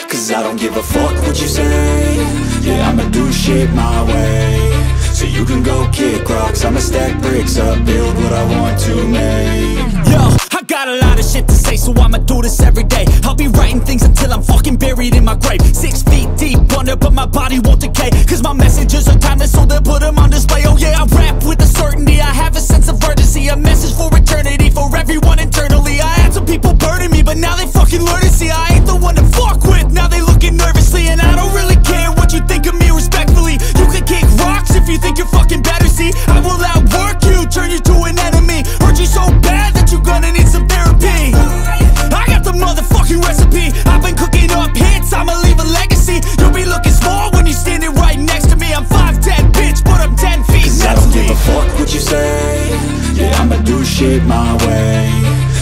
Cause I don't give a fuck what you say. Yeah, I'ma do shit my way. So you can go kick rocks, I'ma stack bricks up, build what I want to make. Yo, I got a lot of shit to say, so I'ma do this every day. I'll be writing things until I'm fucking buried in my grave. 6 feet deep under, but my body won't decay. Cause my messages are timeless, so they'll put them on display. Oh yeah, I rap with a certainty, I have a sense of urgency. A message for eternity, for everyone internally. I had some people burning me, but now they fucking learn to see I ain't the one to fuck with, now they looking nervously. And I don't really care what you think of me, respectfully. You can kick rocks if you think you're fucking better, see. I will outwork you, turn you to an enemy. Hurt you so bad that you're gonna need some therapy. I got the motherfucking recipe, I've been cooking up hits, I'ma leave a legacy. You'll be looking small when you're standing right next to me. I'm 5'10", bitch, but I'm 10 feet next to me. I don't give a fuck what you say. Yeah, I'ma do shit my way.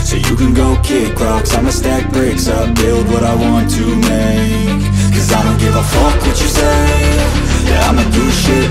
So you can go kick rocks, I'ma stack bricks up, build what I want to make. Cause I don't give a fuck what you say. Yeah, I'ma do shit